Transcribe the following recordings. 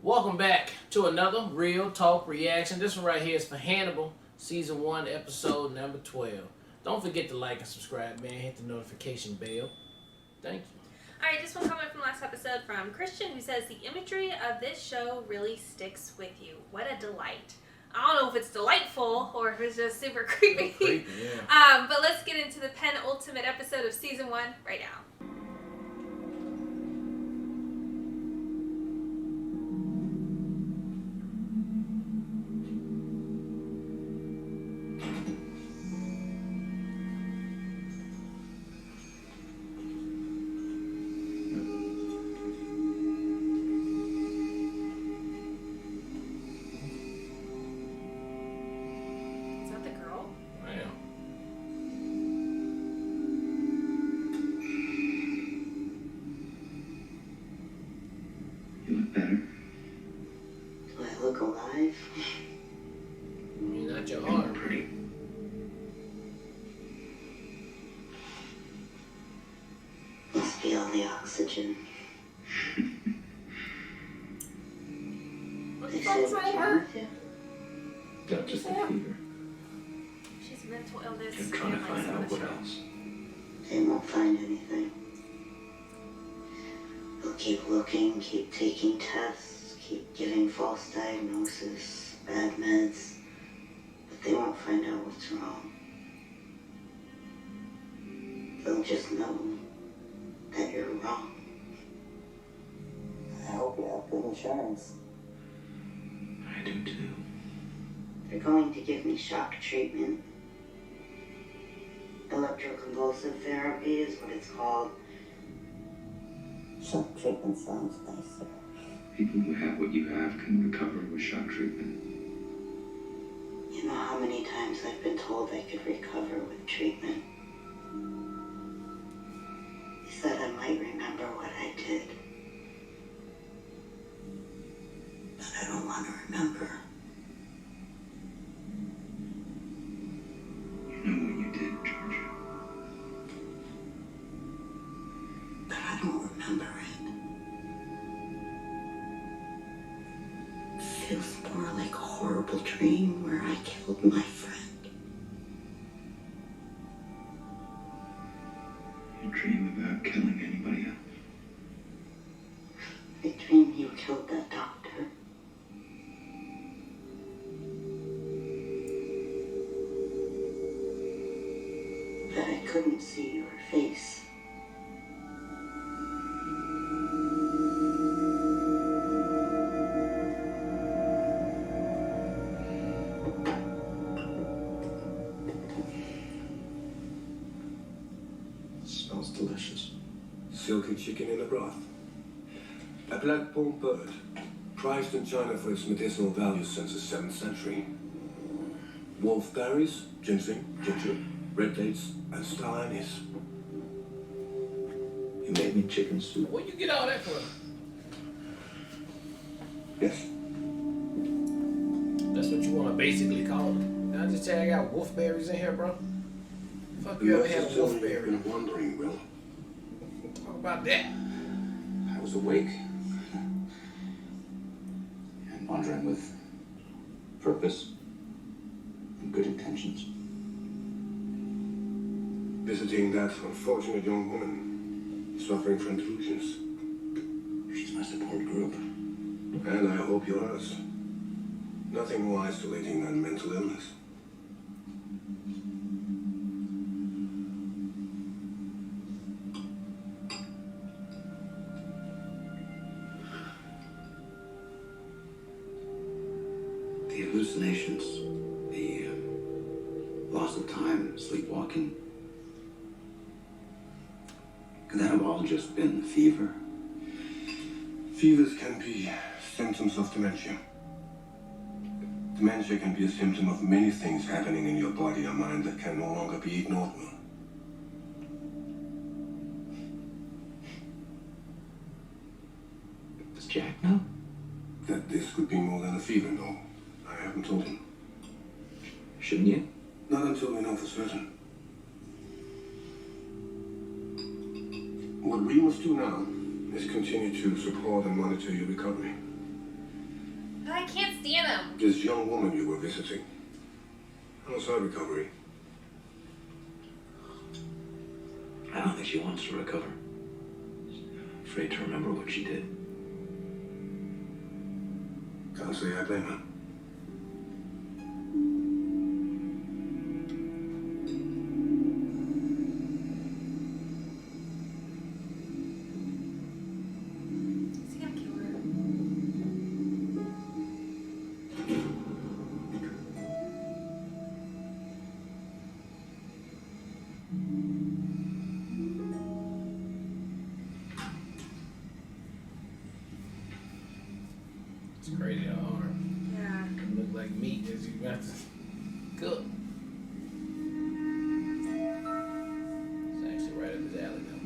Welcome back to another Real Talk Reaction. This one right here is for Hannibal, Season 1, Episode number 12. Don't forget to like and subscribe, man. Hit the notification bell. Thank you. Alright, this one comment from last episode from Christian, who says, the imagery of this show really sticks with you. What a delight. I don't know if it's delightful or if it's just super creepy. Yeah. But let's get into the penultimate episode of Season 1 right now. Better. Do I look alive? I mean, not your arm. Pretty. Must be all the oxygen. What They the fuck's said wrong with her? curative. Got just a fever. She's mental illness. I'm trying to and, find some out of what the- else. They won't find anything. They'll keep looking, keep taking tests, keep giving false diagnosis, bad meds, but they won't find out what's wrong. They'll just know that you're wrong. I hope you have good insurance. I do too. They're going to give me shock treatment. Electroconvulsive therapy is what it's called. Shock treatment sounds nicer. People who have what you have can recover with shock treatment. You know how many times I've been told I could recover with treatment? They said I might remember what I did. But I don't want to remember. You know what you did, Georgia. But I don't remember it. It feels more like a horrible dream where I killed my friend. You dream about killing anybody else. I dream you killed that doctor. But I couldn't see your face. Smells delicious. Silky chicken in a broth. A black-bone bird, prized in China for its medicinal value since the 7th century. Wolfberries, ginseng, ginger, red dates, and star anise. You made me chicken soup. Where'd you get all that from? Yes. That's what you want to basically call it. Did I just tell you I got wolfberries in here, bro? Fuck The you ever nurses had a tell me you've wolfberry? been wandering, Will. Talk about that. I was awake. And wandering with purpose and good intentions. Visiting that unfortunate young woman suffering from delusions. She's my support group. And I hope yours. Nothing more isolating than mental illness. The hallucinations, the loss of time, sleepwalking. Could that have all just been fever? Fevers can be symptoms of dementia. Dementia can be a symptom of many things happening in your body or mind that can no longer be ignored, Will. Does Jack know? That this could be more than a fever, no. I haven't told him. Shouldn't you? Not until we know for certain. What we must do now is continue to support and monitor your recovery. I can't stand him. This young woman you were visiting. How's her recovery? I don't think she wants to recover. She's afraid to remember what she did. Can't say I blame her. Is he gonna kill her? It's crazy how hard. Yeah. It look like meat as you got to cook. It's actually right up his alley though.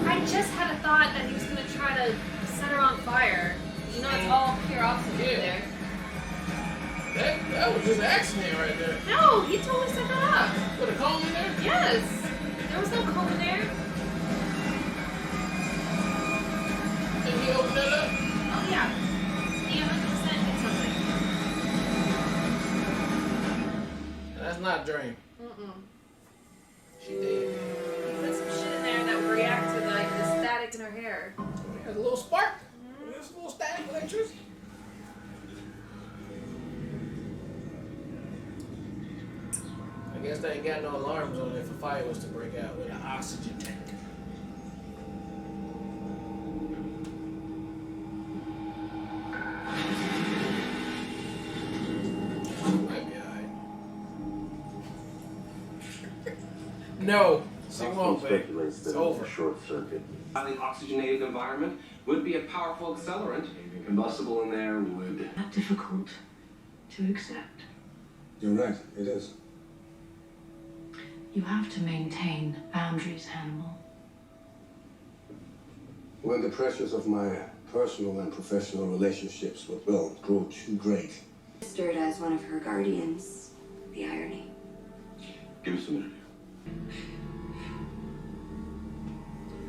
I just had a thought that he was gonna try to set her on fire. You know, it's all pure oxygen Yeah. there. That was just an accident right there. No, he totally set that up. Put a comb in there? Yes. There was no comb in there. And he opened that up? Oh, yeah. He 100% did something. And that's not Dream. Mm-mm. She did. Put some shit in there that would react to like the static in her hair. It has a little spark. There's a little static electricity. I guess they ain't got no alarms on it if a fire was to break out with an oxygen tank. Might be alright. No, she won't, babe. Speculates that It's over. a short circuit. Highly oxygenated environment would be a powerful accelerant. Anything combustible in there would. Not difficult to accept. You're right, it is. You have to maintain boundaries, Hannibal. When the pressures of my personal and professional relationships with Will grow too great, Registered as one of her guardians. The irony. Give us a minute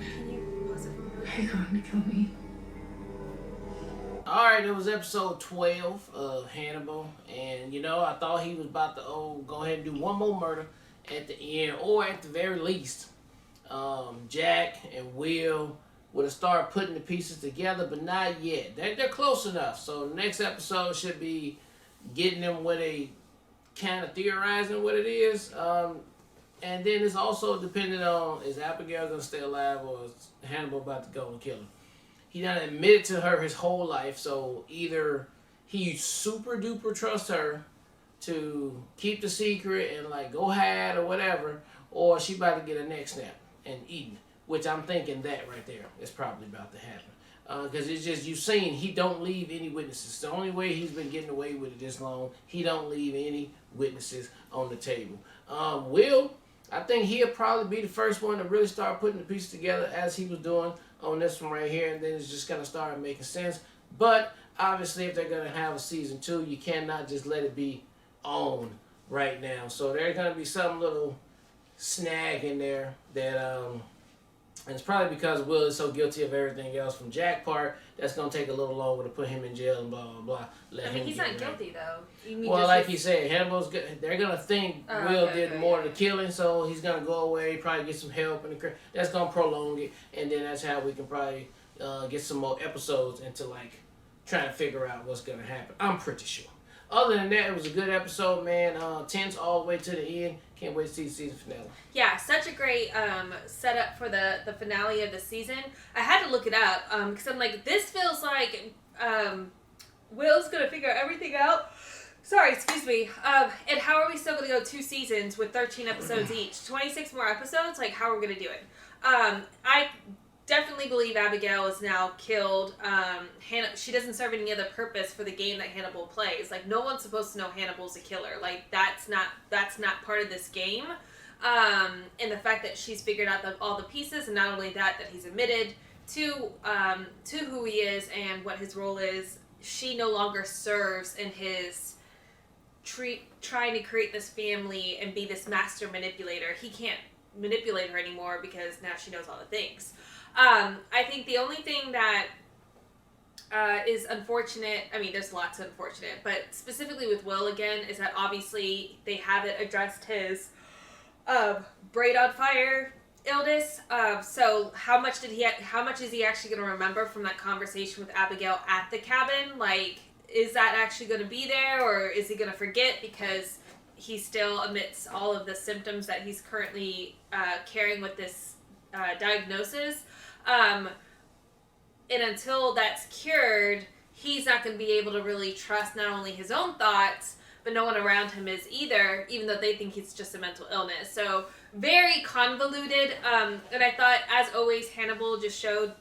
Can you pause it for a minute? You're going to kill me. Alright, it was episode 12 of Hannibal. And, you know, I thought he was about to go ahead and do one more murder at the end. Or at the very least, Jack and Will would have started putting the pieces together. But not yet. They're close enough. So next episode should be getting them where they kind of theorizing what it is. And then it's also dependent on, is Abigail going to stay alive or is Hannibal about to go and kill her? He done admitted to her his whole life, so either he super duper trusts her to keep the secret and like go hide or whatever, or she about to get a neck snap and eaten, which I'm thinking that right there is probably about to happen. Because it's just, you've seen, he don't leave any witnesses. The only way he's been getting away with it this long, he don't leave any witnesses on the table. Will, I think he'll probably be the first one to really start putting the pieces together as he was doing on this one right here, and then it's just going to start making sense. But obviously, if they're going to have a season 2, you cannot just let it be on right now. So there's going to be some little snag in there that, and it's probably because Will is so guilty of everything else from Jack part, that's going to take a little longer to put him in jail and blah, blah, blah. I mean, he's not guilty, though. You mean Well, just like his- he said, Hannibal's good. They're going to think Will did more of the killing, so he's going to go away, probably get some help, and that's going to prolong it, and then that's how we can probably get some more episodes into, like, trying to figure out what's going to happen. I'm pretty sure. Other than that, it was a good episode, man. Tense all the way to the end. Can't wait to see the season finale. Yeah, such a great setup for the finale of the season. I had to look it up because I'm like, this feels like Will's going to figure everything out. Sorry, excuse me. And how are we still going to go 2 seasons with 13 episodes each? 26 more episodes? Like, how are we going to do it? I definitely believe Abigail is now killed. She doesn't serve any other purpose for the game that Hannibal plays. Like, no one's supposed to know Hannibal's a killer. Like, that's not part of this game. And the fact that she's figured out all the pieces, and not only that he's admitted to who he is and what his role is, she no longer serves in his trying to create this family and be this master manipulator. He can't manipulate her anymore because now she knows all the things. I think the only thing that is unfortunate, I mean, there's lots of unfortunate, but specifically with Will again, is that obviously they haven't addressed his braid on fire illness. So how much is he actually going to remember from that conversation with Abigail at the cabin? Like, is that actually going to be there, or is he going to forget because he still amidst all of the symptoms that he's currently carrying with this diagnosis? And until that's cured, he's not going to be able to really trust not only his own thoughts, but no one around him is either, even though they think it's just a mental illness. So very convoluted. And I thought, as always, Hannibal just showed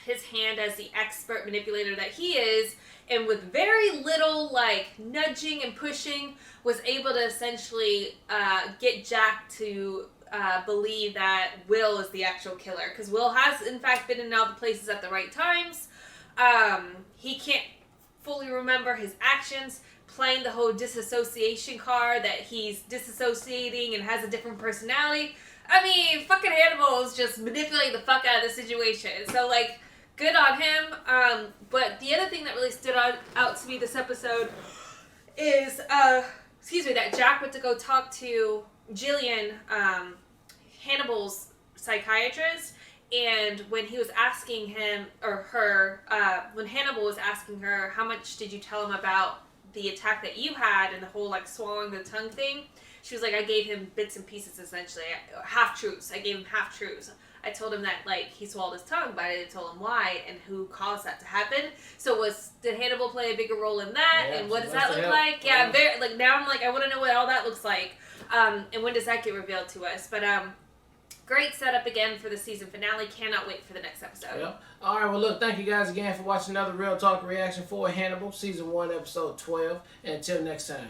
his hand as the expert manipulator that he is, and with very little like nudging and pushing, was able to essentially get Jack to believe that Will is the actual killer, because Will has in fact been in all the places at the right times. He can't fully remember his actions, playing the whole disassociation card that he's disassociating and has a different personality. I mean, fucking Hannibal is just manipulating the fuck out of the situation. So like, good on him. But the other thing that really stood out to me this episode is that Jack went to go talk to Jillian, Hannibal's psychiatrist, and when he was asking him, or her, when Hannibal was asking her, how much did you tell him about the attack that you had and the whole like swallowing the tongue thing, she was like, I gave him bits and pieces, essentially, half-truths. I gave him half-truths. I told him that like he swallowed his tongue, but I didn't tell him why and who caused that to happen. So did Hannibal play a bigger role in that? Yeah, and what does that look like? Yeah, very, like now I'm like, I want to know what all that looks like. And when does that get revealed to us? But great setup again for the season finale. Cannot wait for the next episode. Yep. All right, well, look, thank you guys again for watching another Real Talk reaction for Hannibal, Season 1, Episode 12. And until next time.